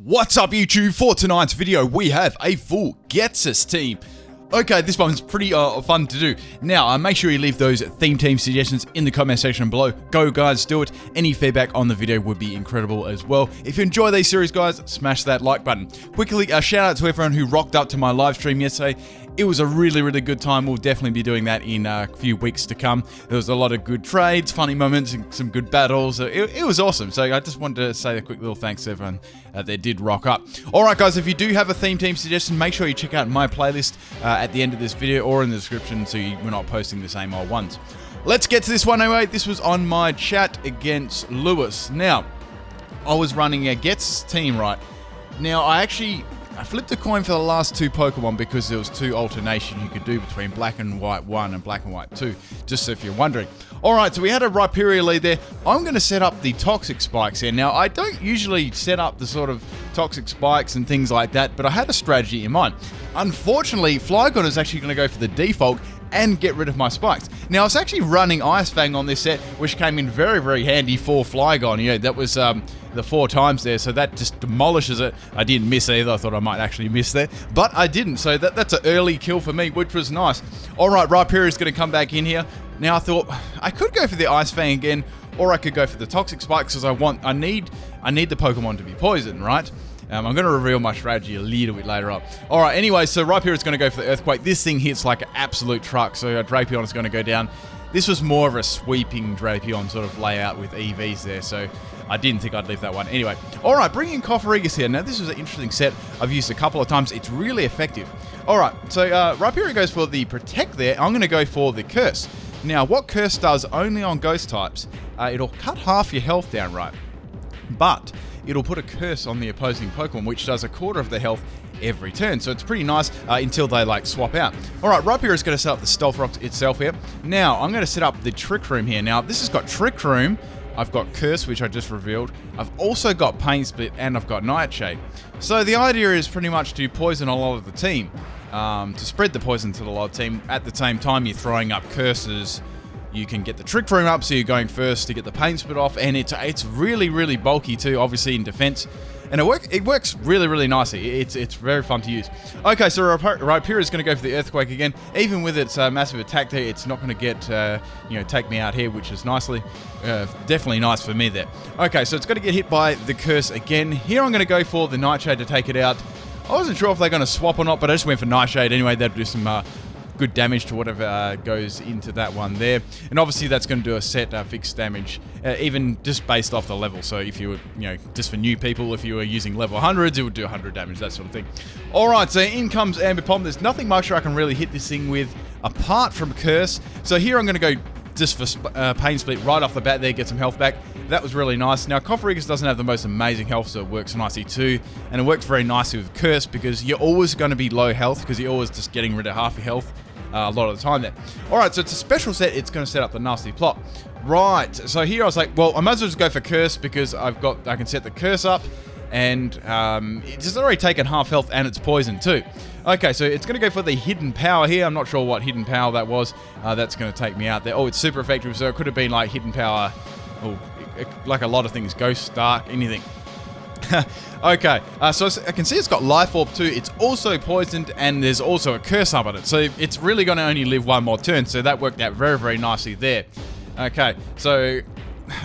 What's up YouTube? For tonight's video we have a full Ghetsis team. Okay, this one's pretty fun to do. Now, make sure you leave those theme team suggestions in the comment section below. Go guys, do it. Any feedback on the video would be incredible as well. If you enjoy these series guys, smash that like button. Quickly, a shout out to everyone who rocked up to my live stream yesterday. It was a really good time. We'll definitely be doing that in a few weeks to come. There was a lot of good trades, funny moments, and some good battles. It was awesome. So I just wanted to say a quick little thanks to everyone that did rock up. Alright guys, if you do have a theme team suggestion, make sure you check out my playlist at the end of this video or in the description so we're not posting the same old ones. Let's get to this one anyway. This was on my chat against Lewis. Now, I was running a Ghetsis team, right? Now, I flipped a coin for the last two Pokemon because there was two alternation you could do between Black and White 1 and Black and White 2, just so if you're wondering. Alright, so we had a Rhyperior lead there. I'm going to set up the Toxic Spikes here. Now, I don't usually set up the sort of Toxic Spikes and things like that, but I had a strategy in mind. Unfortunately, Flygon is actually going to go for the default and get rid of my spikes. Now, I was actually running Ice Fang on this set, which came in very handy for Flygon. Yeah, that was the 4 times there, so that just demolishes it. I didn't miss either. I thought I might actually miss there, but I didn't, so that's an early kill for me, which was nice. Alright, Rhyperior is going to come back in here. Now, I thought I could go for the Ice Fang again, or I could go for the Toxic Spikes, because I need the Pokemon to be poisoned, right? I'm going to reveal my strategy a little bit later on. Alright, anyway, so Rhyperior is going to go for the Earthquake. This thing hits like an absolute truck, so Drapion is going to go down. This was more of a sweeping Drapion sort of layout with EVs there, so I didn't think I'd leave that one. Anyway, alright, bringing Cofagarigus here. Now, this was an interesting set I've used a couple of times. It's really effective. Alright, so Rhyperior goes for the Protect there. I'm going to go for the Curse. Now, what Curse does only on Ghost types, it'll cut half your health down, right? But it'll put a curse on the opposing Pokemon, which does a quarter of the health every turn. So it's pretty nice until they like swap out. Alright, Rhyperior is going to set up the Stealth Rock itself here. Now, I'm going to set up the Trick Room here. Now, this has got Trick Room. I've got Curse, which I just revealed. I've also got Pain Split, and I've got Nightshade. So the idea is pretty much to poison a lot of the team. To spread the poison to the lot of the team. At the same time, you're throwing up curses. You can get the Trick Room up, so you're going first to get the Pain Split off, and it's really bulky too, obviously in defense, and it works really nicely. It's very fun to use. Okay, so Rhyperior is going to go for the Earthquake again. Even with its massive attack there, it's not going to get take me out here, which is definitely nice for me there. Okay, so it's going to get hit by the Curse again. Here I'm going to go for the Nightshade to take it out. I wasn't sure if they're going to swap or not, but I just went for Nightshade anyway. That'll do some good damage to whatever goes into that one there, and obviously that's going to do a set fixed damage, even just based off the level. So if you were, just for new people, if you were using level 100s, it would do 100 damage, that sort of thing. Alright, so in comes Ambipom. There's nothing much I can really hit this thing with apart from Curse. So here I'm going to go just for Pain Split right off the bat there, get some health back. That was really nice. Now, Cofagarigus doesn't have the most amazing health, so it works nicely too. And it works very nicely with Curse because you're always going to be low health because you're always just getting rid of half your health. A lot of the time there. Alright, so it's a special set. It's going to set up the Nasty Plot. Right, so here I was like, well, I might as well just go for Curse because I can set the Curse up, and it's already taken half health and it's poisoned too. Okay, so it's going to go for the Hidden Power here. I'm not sure what Hidden Power that was. That's going to take me out there. Oh, it's super effective, so it could have been like Hidden Power, like a lot of things, Ghost, Dark, anything. Okay, so I can see it's got Life Orb too. It's also poisoned, and there's also a Curse up on it. So it's really going to only live one more turn. So that worked out very nicely there. Okay, so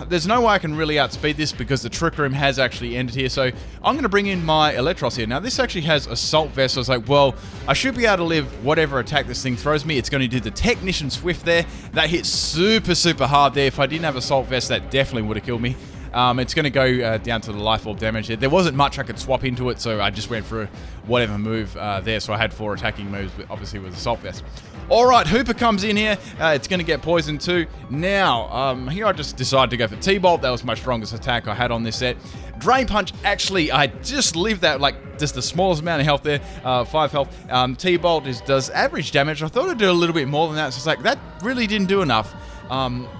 there's no way I can really outspeed this because the Trick Room has actually ended here. So I'm going to bring in my Eelektross here. Now this actually has Assault Vest. So I was like, well, I should be able to live whatever attack this thing throws me. It's going to do the Technician Swift there. That hits super hard there. If I didn't have Assault Vest, that definitely would have killed me. It's going to go down to the Life Orb damage there. There wasn't much I could swap into it, so I just went for whatever move there. So I had 4 attacking moves, obviously with Assault Vest. Alright, Hooper comes in here. It's going to get poisoned too. Now, here I just decided to go for T-Bolt. That was my strongest attack I had on this set. Drain Punch, actually, I just lived that, like, just the smallest amount of health there. 5 health. T-Bolt does average damage. I thought it'd do a little bit more than that, so it's like, that really didn't do enough.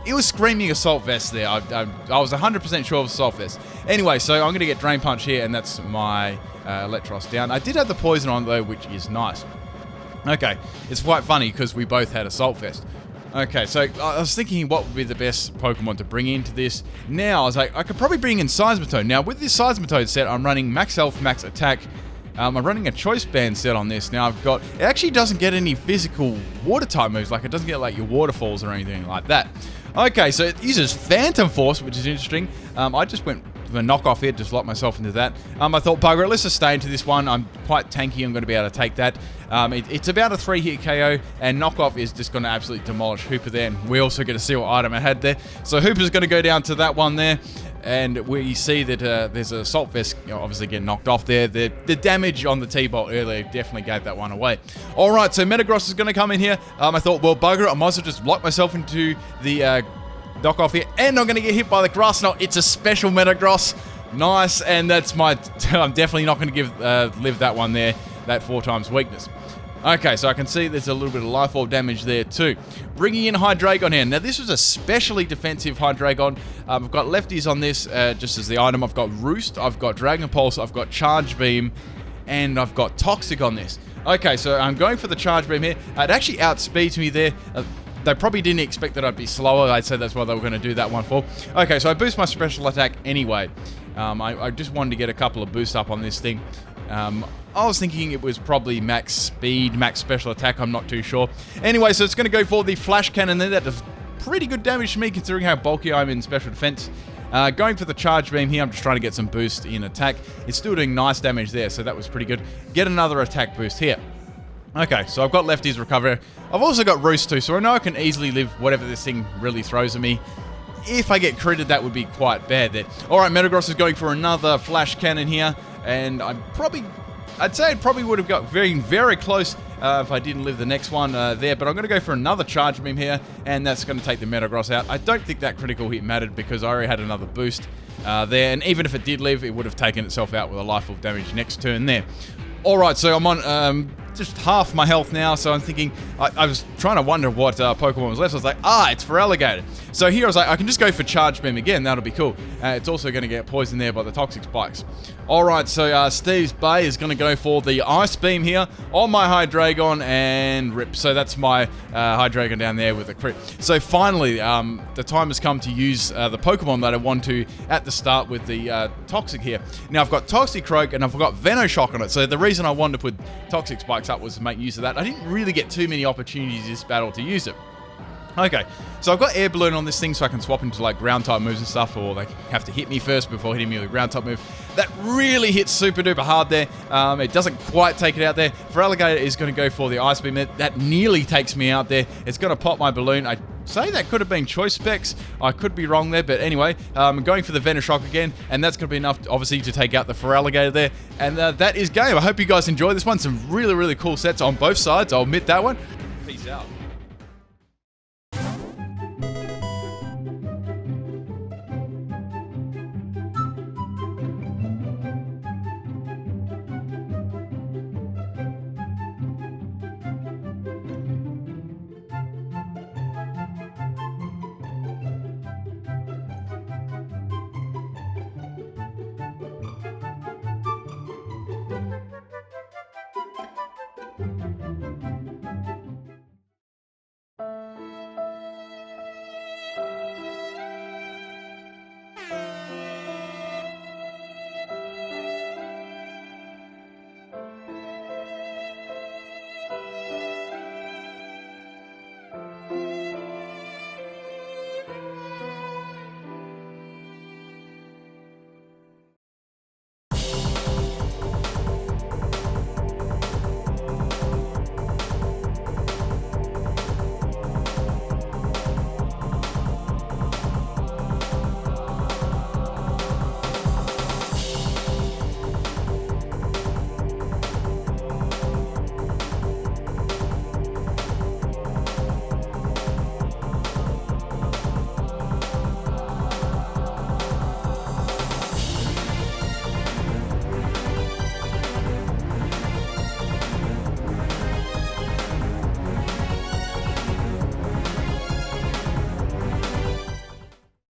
It was screaming Assault Vest there. I was 100% sure of Assault Vest. Anyway, so I'm going to get Drain Punch here, and that's my Eelektross down. I did have the Poison on, though, which is nice. Okay, it's quite funny because we both had Assault Vest. Okay, so I was thinking what would be the best Pokemon to bring into this. Now, I was like, I could probably bring in Seismitoad. Now, with this Seismitoad set, I'm running Max Health, Max Attack. I'm running a Choice Band set on this. Now, it actually doesn't get any physical Water-type moves. Like, it doesn't get, like, your Waterfalls or anything like that. Okay, so it uses Phantom Force, which is interesting. I just went for a knockoff here, just locked myself into that. I thought, bugger it, let's just stay into this one. I'm quite tanky, I'm going to be able to take that. It's about a 3-hit KO, and knockoff is just going to absolutely demolish Hooper there. And we also get to see what item I had there. So Hooper's going to go down to that one there. And we see that there's a Assault Vest, obviously getting knocked off there. The damage on the T-Bolt earlier definitely gave that one away. All right, so Metagross is going to come in here. I thought, well, bugger it, I might as well just lock myself into the knockoff here. And I'm going to get hit by the Grass Knot. It's a special Metagross. Nice, and that's my... I'm definitely not going to give live that one there, that 4 times weakness. Okay, so I can see there's a little bit of life orb damage there too. Bringing in Hydreigon here. Now this was a specially defensive Hydreigon. I've got lefties on this just as the item. I've got Roost, I've got Dragon Pulse, I've got Charge Beam, and I've got Toxic on this. Okay, so I'm going for the Charge Beam here. It actually outspeeds me there. They probably didn't expect that I'd be slower. I'd say that's why they were going to do that one for. Okay, so I boost my special attack anyway. I just wanted to get a couple of boosts up on this thing. I was thinking it was probably max speed, max special attack, I'm not too sure. Anyway, so it's going to go for the Flash Cannon there. That does pretty good damage to me considering how bulky I am in special defense. Going for the Charge Beam here, I'm just trying to get some boost in attack. It's still doing nice damage there, so that was pretty good. Get another attack boost here. Okay, so I've got lefties recover. I've also got Roost too, so I know I can easily live whatever this thing really throws at me. If I get critted, that would be quite bad there. Alright, Metagross is going for another Flash Cannon here, and I'd say it probably would have got very, very close if I didn't live the next one there, but I'm going to go for another Charge Beam here, and that's going to take the Metagross out. I don't think that critical hit mattered because I already had another boost there, and even if it did live, it would have taken itself out with a life of damage next turn there. Alright, so I'm on just half my health now, so I'm thinking, I was trying to wonder what Pokemon was left, so I was like, it's Feraligatr. So here I was like, I can just go for Charge Beam again, that'll be cool. It's also going to get poisoned there by the Toxic Spikes. Alright, so Steve's Bay is going to go for the Ice Beam here on my Hydreigon and rip. So that's my Hydreigon down there with a crit. So finally, the time has come to use the Pokemon that I want to at the start with the Toxic here. Now I've got Toxicroak and I've got Venoshock on it. So the reason I wanted to put Toxic Spikes up was to make use of that. I didn't really get too many opportunities this battle to use it. Okay, so I've got Air Balloon on this thing so I can swap into like ground type moves and stuff, or they have to hit me first before hitting me with a ground type move. That really hits super duper hard there. It doesn't quite take it out there. Feraligatr is going to go for the Ice Beam. That nearly takes me out there. It's going to pop my balloon. I say that could have been choice specs. I could be wrong there, but anyway, I'm going for the Venoshock again, and that's going to be enough, obviously, to take out the Feraligatr there. And that is game. I hope you guys enjoy this one. Some really, really cool sets on both sides. I'll admit that one. Peace out.